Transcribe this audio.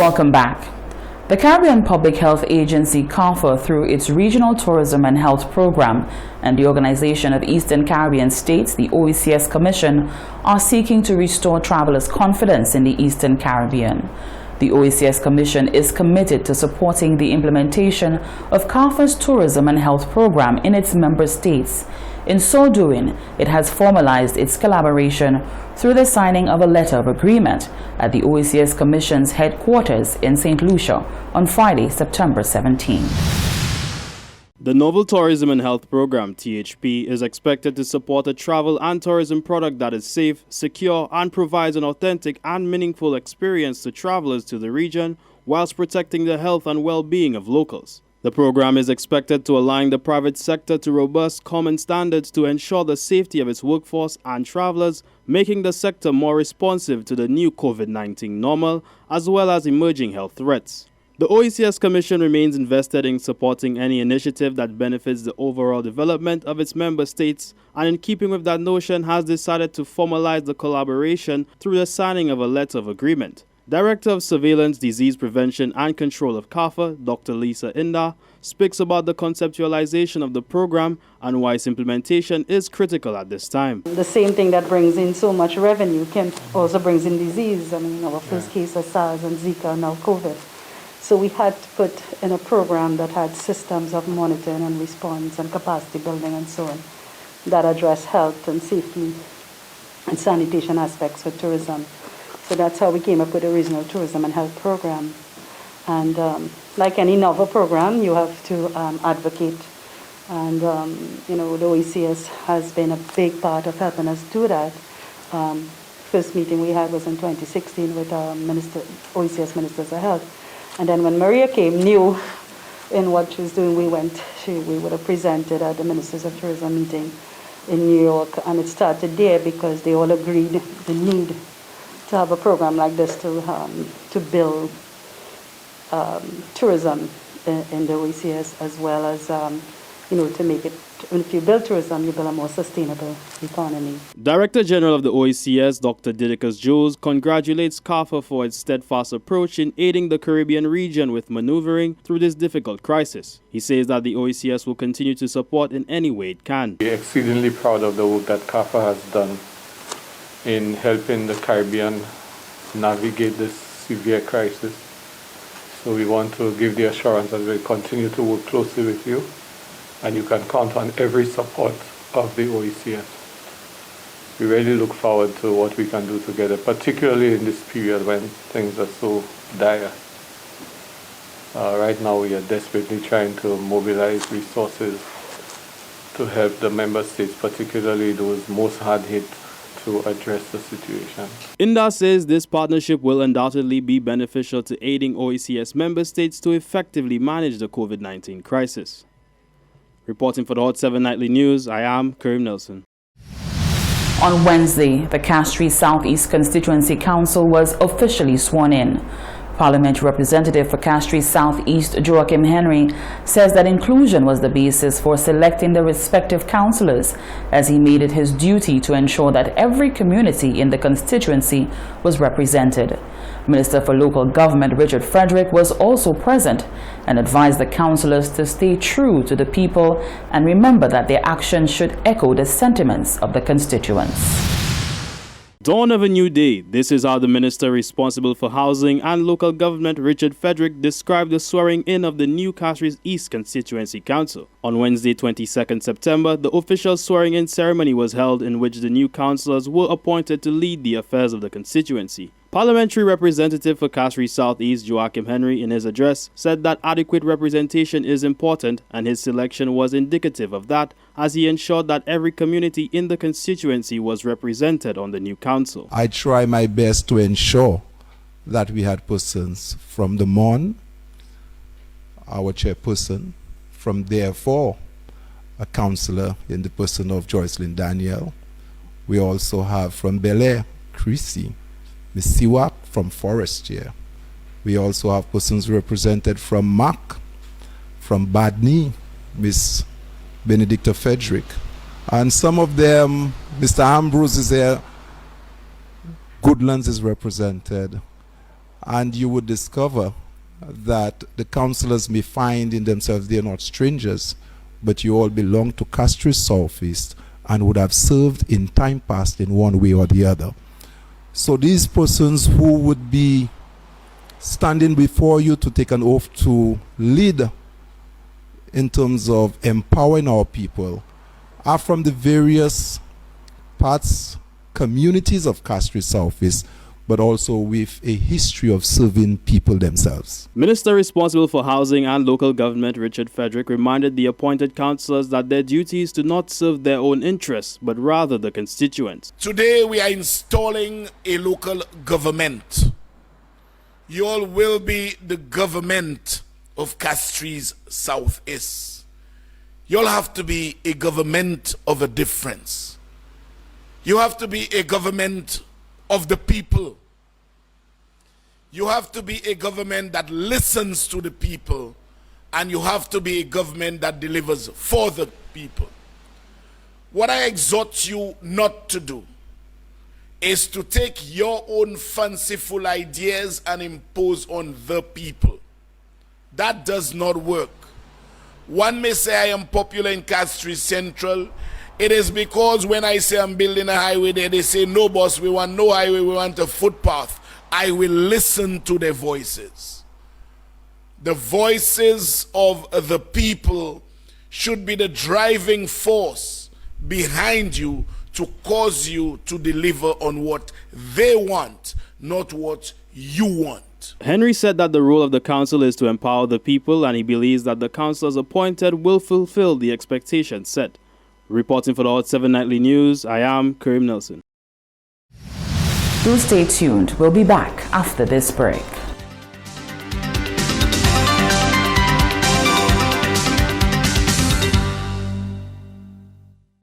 Welcome back. The Caribbean Public Health Agency, CARPHA, through its Regional Tourism and Health Program and the Organization of Eastern Caribbean States, the OECS Commission, are seeking to restore travelers' confidence in the Eastern Caribbean. The OECS Commission is committed to supporting the implementation of CARPHA's Tourism and Health Program in its member states. In so doing, it has formalized its collaboration through the signing of a letter of agreement at the OECS Commission's headquarters in St. Lucia on Friday, September 17. The Novel Tourism and Health Program, THP, is expected to support a travel and tourism product that is safe, secure, and provides an authentic and meaningful experience to travelers to the region whilst protecting the health and well-being of locals. The program is expected to align the private sector to robust common standards to ensure the safety of its workforce and travelers, making the sector more responsive to the new COVID-19 normal as well as emerging health threats. The OECS Commission remains invested in supporting any initiative that benefits the overall development of its member states, and in keeping with that notion has decided to formalize the collaboration through the signing of a letter of agreement. Director of Surveillance, Disease Prevention and Control of CARPHA, Dr. Lisa Inda, speaks about the conceptualization of the program and why its implementation is critical at this time. The same thing that brings in so much revenue can also brings in disease. I mean, our first case of SARS and Zika, now COVID. So we had to put in a program that had systems of monitoring and response and capacity building and so on that address health and safety and sanitation aspects for tourism. So that's how we came up with a regional tourism and health program. And like any novel program, you have to advocate. And, the OECS has been a big part of helping us do that. First meeting we had was in 2016 with OECS Ministers of Health. And then when Maria came new in what she was doing, we would have presented at the Ministers of Tourism meeting in New York. And it started there because they all agreed the need to have a program like this to build tourism in the OECS, as well as to make it. If you build tourism, you build a more sustainable economy. Director General of the OECS, Dr. Didicus Jones, congratulates CARPHA for its steadfast approach in aiding the Caribbean region with maneuvering through this difficult crisis. He says that the OECS will continue to support in any way it can. We're exceedingly proud of the work that CARPHA has done in helping the Caribbean navigate this severe crisis. So we want to give the assurance that we'll continue to work closely with you, and you can count on every support of the OECS. We really look forward to what we can do together, particularly in this period when things are so dire. Right now we are desperately trying to mobilize resources to help the member states, particularly those most hard hit, to address the situation. Inda says this partnership will undoubtedly be beneficial to aiding OECS member states to effectively manage the COVID-19 crisis. Reporting for the Hot 7 Nightly News, I am Karim Nelson. On Wednesday, the Castries Southeast Constituency Council was officially sworn in. Parliamentary Representative for Castries Southeast, Joachim Henry, says that inclusion was the basis for selecting the respective councillors, as he made it his duty to ensure that every community in the constituency was represented. Minister for Local Government Richard Frederick was also present and advised the councillors to stay true to the people and remember that their actions should echo the sentiments of the constituents. Dawn of a new day. This is how the minister responsible for housing and local government, Richard Frederick, described the swearing in of the new Castries East Constituency Council. On Wednesday, 22nd September, the official swearing in ceremony was held in which the new councillors were appointed to lead the affairs of the constituency. Parliamentary Representative for Castries Southeast, Joachim Henry, in his address, said that adequate representation is important, and his selection was indicative of that, as he ensured that every community in the constituency was represented on the new council. I try my best to ensure that we had persons from the Mon, our chairperson, from therefore a councillor in the person of Joycelyn Daniel. We also have from Bel Air, Chrissy, Miss Siwak from Forestier. We also have persons represented from Mac, from Badney, Miss Benedicta Frederick. And some of them, Mr. Ambrose is there, Goodlands is represented, and you would discover that the councillors may find in themselves they are not strangers, but you all belong to Castries Southeast and would have served in time past in one way or the other. So these persons who would be standing before you to take an oath to lead in terms of empowering our people are from the various parts, communities of Castries Southeast, but also with a history of serving people themselves. Minister responsible for housing and local government Richard Frederick reminded the appointed councillors that their duty is to not serve their own interests, but rather the constituents. Today we are installing a local government. You all will be the government of Castries Southeast. You all have to be a government of a difference. You have to be a government of the people. You have to be a government that listens to the people, and you have to be a government that delivers for the people. What I exhort you not to do is to take your own fanciful ideas and impose on the people. That does not work. One may say I am popular in Castries Central. It is because when I say I'm building a highway there, they say, no boss, we want no highway, we want a footpath. I will listen to their voices. The voices of the people should be the driving force behind you to cause you to deliver on what they want, not what you want. Henry said that the role of the council is to empower the people, and he believes that the councillors appointed will fulfill the expectations set. Reporting for the Hot 7 Nightly News, I am Karim Nelson. Do stay tuned. We'll be back after this break.